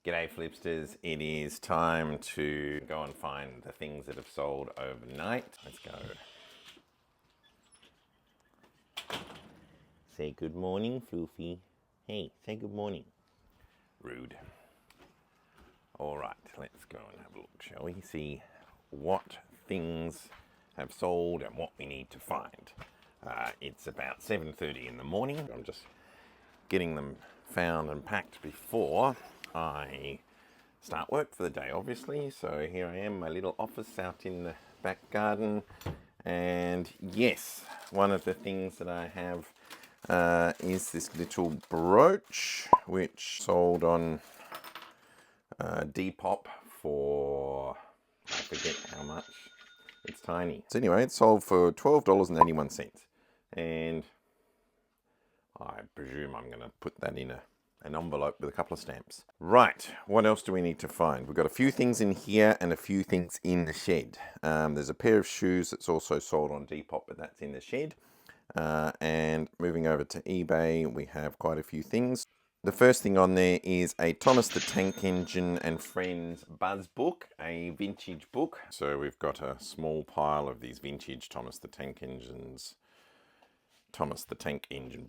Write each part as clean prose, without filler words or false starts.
G'day Flipsters, it is time to go and find the things that have sold overnight. Let's go. Say good morning, Floofy. Hey, say good morning. Rude. Alright, let's go and have a look, shall we? See what things have sold and what we need to find. It's about 7:30 in the morning. I'm just getting them found and packed before I start work for the day, obviously. So here I am, my little office out in the back garden. And yes, one of the things that I have is this little brooch, which sold on Depop for, I forget how much. It's tiny. So anyway, it sold for $12.81. And I presume I'm going to put that in an envelope with a couple of stamps. Right, what else do we need to find? We've got a few things in here and a few things in the shed. There's a pair of shoes that's also sold on Depop, but that's in the shed. And moving over to eBay, we have quite a few things. The first thing on there is a Thomas the Tank Engine and Friends Buzz book, a vintage book. So we've got a small pile of these vintage Thomas the Tank Engine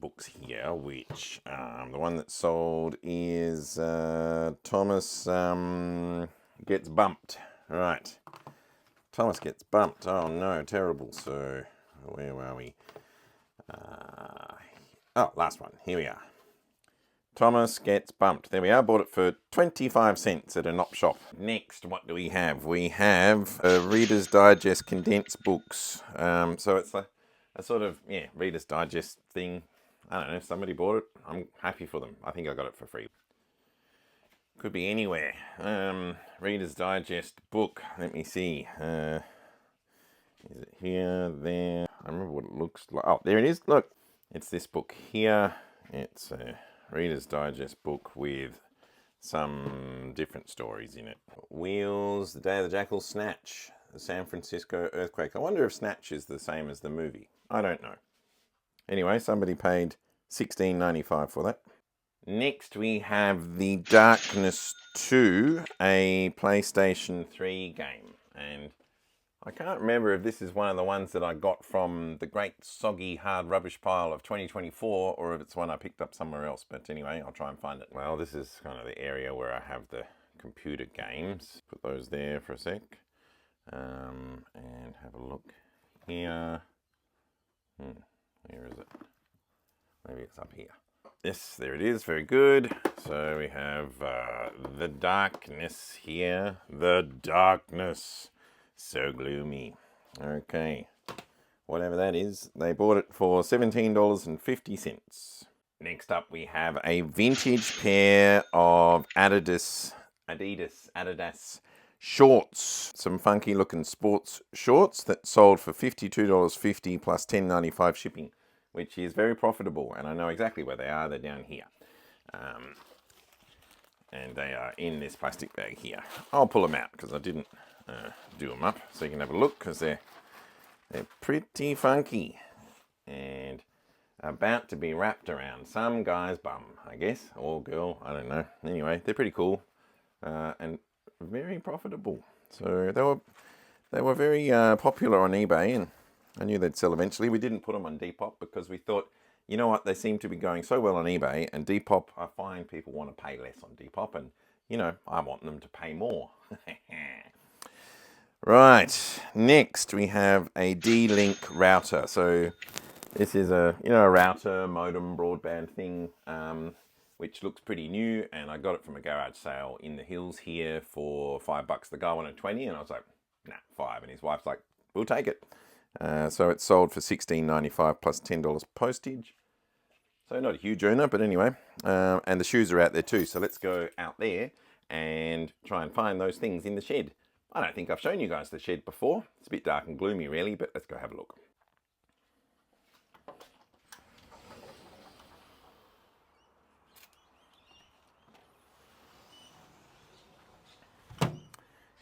books here, which the one that sold is Thomas Gets Bumped. Right, Thomas Gets Bumped. Oh no, terrible. So where are we? Last one. Here we are. Thomas Gets Bumped. There we are. Bought it for 25 cents at an op shop. Next, what do we have? We have Reader's Digest condensed books. So it's a sort of, Reader's Digest thing. I don't know, if somebody bought it, I'm happy for them. I think I got it for free. Could be anywhere. Reader's Digest book. Let me see. Is it here, there? I remember what it looks like. Oh, there it is. Look, it's this book here. It's a Reader's Digest book with some different stories in it. Wheels, The Day of the Jackal, Snatch, the San Francisco earthquake. I wonder if Snatch is the same as the movie. I don't know. Anyway, somebody paid $16.95 for that. Next we have The Darkness 2, a PlayStation 3 game. And I can't remember if this is one of the ones that I got from the great soggy hard rubbish pile of 2024 or if it's one I picked up somewhere else. But anyway, I'll try and find it. Well, this is kind of the area where I have the computer games. Put those there for a sec. And have a look here. Where is it? Maybe it's up here. Yes, there it is. Very good. So we have The Darkness here. The Darkness. So gloomy. Okay. Whatever that is. They bought it for $17.50. Next up we have a vintage pair of Adidas shorts. Some funky looking sports shorts that sold for $52.50 plus $10.95 shipping, which is very profitable. And I know exactly where they are. They're down here. And they are in this plastic bag here. I'll pull them out because I didn't do them up so you can have a look because they're pretty funky and about to be wrapped around some guy's bum, I guess, or girl, I don't know. Anyway, they're pretty cool and very profitable. So they were very popular on eBay, and I knew they'd sell eventually. We didn't put them on Depop because we thought, you know what, they seem to be going so well on eBay, and Depop, I find people want to pay less on Depop, and you know, I want them to pay more. Right, next we have a D-Link router. So this is a router, modem, broadband thing, which looks pretty new, and I got it from a garage sale in the hills here for $5. The guy wanted 20, and I was like, nah, 5. And his wife's like, we'll take it. So it sold for $16.95 plus $10 postage. So not a huge earner, but anyway. And the shoes are out there too. So let's go out there and try and find those things in the shed. I don't think I've shown you guys the shed before. It's a bit dark and gloomy really, but let's go have a look.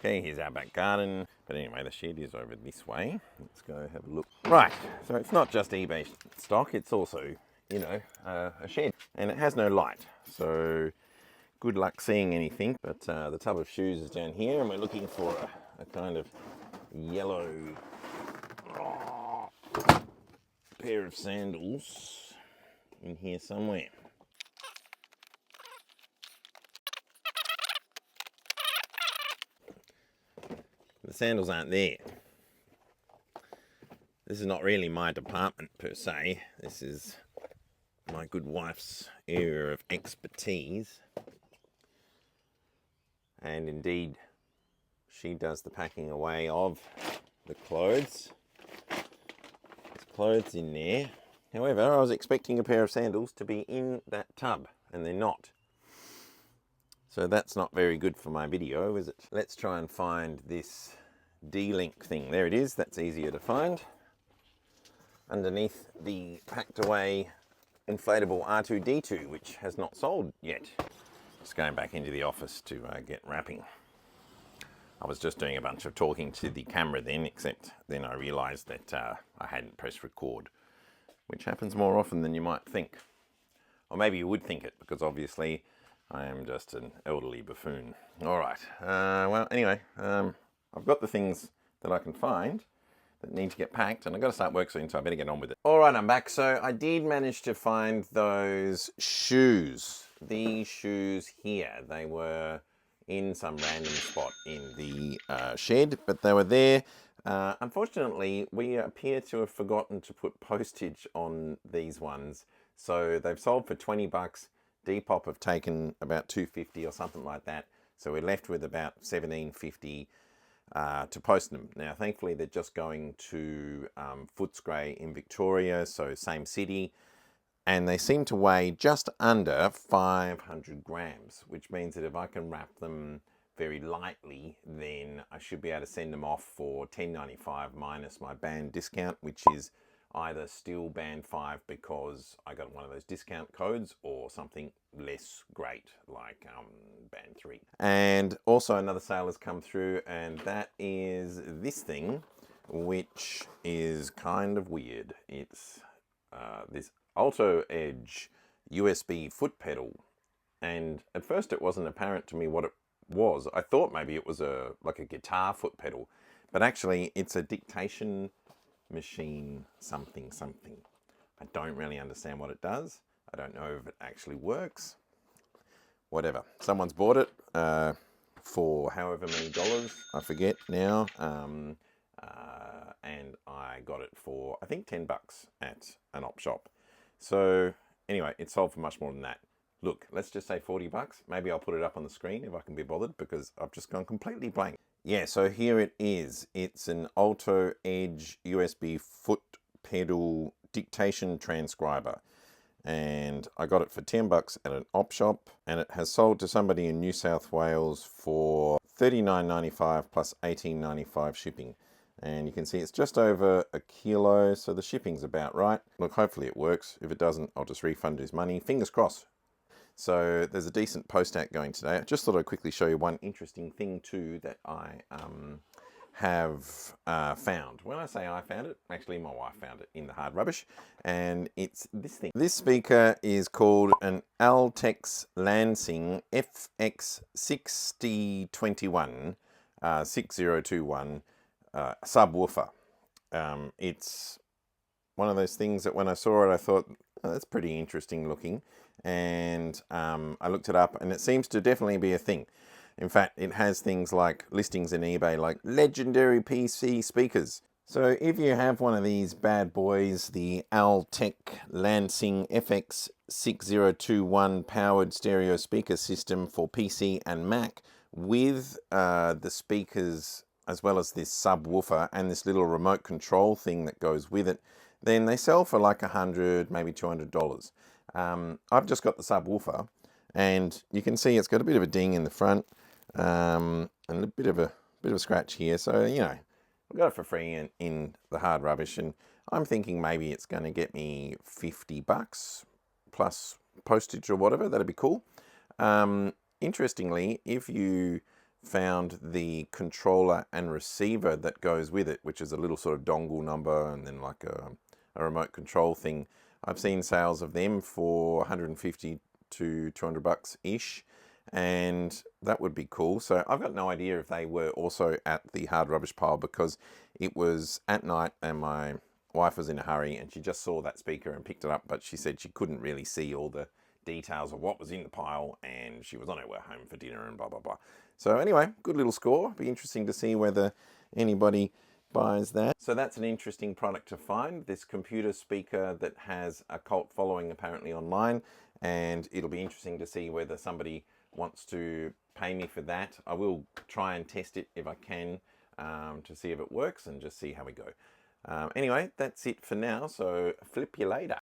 Okay, here's our back garden. But anyway, the shed is over this way. Let's go have a look. Right, so it's not just eBay stock, it's also, a shed. And it has no light. So good luck seeing anything, but the tub of shoes is down here, and we're looking for a kind of yellow pair of sandals in here somewhere. The sandals aren't there. This is not really my department per se. This is my good wife's area of expertise. And indeed, she does the packing away of the clothes. There's clothes in there. However, I was expecting a pair of sandals to be in that tub, and they're not. So that's not very good for my video, is it? Let's try and find this D-link thing. There it is. That's easier to find. Underneath the packed away inflatable R2-D2, which has not sold yet. Just going back into the office to get wrapping. I was just doing a bunch of talking to the camera then, except then I realised that I hadn't pressed record, which happens more often than you might think. Or maybe you would think it, because obviously I am just an elderly buffoon. All right. Well, anyway, I've got the things that I can find that need to get packed, and I've got to start work soon, so I better get on with it. All right, I'm back. So I did manage to find those shoes. These shoes here, they were in some random spot in the shed, but they were there. Unfortunately, we appear to have forgotten to put postage on these ones. So they've sold for 20 bucks. Depop have taken about $2.50 or something like that. So we're left with about $17.50 to post them. Now, thankfully, they're just going to Footscray in Victoria, so same city. And they seem to weigh just under 500 grams, which means that if I can wrap them very lightly, then I should be able to send them off for $10.95 minus my band discount, which is either still band 5 because I got one of those discount codes, or something less great like band 3. And also another sale has come through, and that is this thing, which is kind of weird. It's this Alto Edge USB foot pedal, and at first it wasn't apparent to me what it was. I thought maybe it was like a guitar foot pedal, but actually it's a dictation machine something. I don't really understand what it does. I don't know if it actually works. Whatever. Someone's bought it for however many dollars, I forget now. And I got it for, I think, 10 bucks at an op shop. So anyway, it sold for much more than that. Look, let's just say 40 bucks. Maybe I'll put it up on the screen if I can be bothered, because I've just gone completely blank. Yeah, so here it is. It's an Alto Edge USB foot pedal dictation transcriber. And I got it for 10 bucks at an op shop, and it has sold to somebody in New South Wales for $39.95 plus $18.95 shipping. And you can see it's just over a kilo, so the shipping's about right. Look, hopefully it works. If it doesn't, I'll just refund his money. Fingers crossed. So there's a decent post act going today. I just thought I'd quickly show you one interesting thing too that I have found. When I say I found it, actually my wife found it in the hard rubbish, and it's this thing. This speaker is called an Altex Lansing FX6021 6021 subwoofer. It's one of those things that when I saw it, I thought, oh, that's pretty interesting looking. And I looked it up, and it seems to definitely be a thing. In fact, it has things like listings in eBay, like legendary PC speakers. So if you have one of these bad boys, the Altec Lansing FX6021 powered stereo speaker system for PC and Mac, with the speakers as well as this subwoofer and this little remote control thing that goes with it, then they sell for like $100, maybe $200. I've just got the subwoofer, and you can see it's got a bit of a ding in the front, and a bit of a scratch here. So, you know, I got it for free in the hard rubbish, and I'm thinking maybe it's going to get me 50 bucks plus postage or whatever. That'd be cool. Interestingly, if you found the controller and receiver that goes with it, which is a little sort of dongle number and then like a remote control thing, I've seen sales of them for 150 to 200 bucks ish. and that would be cool. So I've got no idea if they were also at the hard rubbish pile, because it was at night and my wife was in a hurry and she just saw that speaker and picked it up, but she said she couldn't really see all the details of what was in the pile, and she was on her way home for dinner and blah blah blah. So anyway, good little score. Be interesting to see whether anybody buys that. So that's an interesting product to find, this computer speaker that has a cult following apparently online, and it'll be interesting to see whether somebody wants to pay me for that. I will try and test it if I can, to see if it works and just see how we go. Anyway, that's it for now, so flip you later.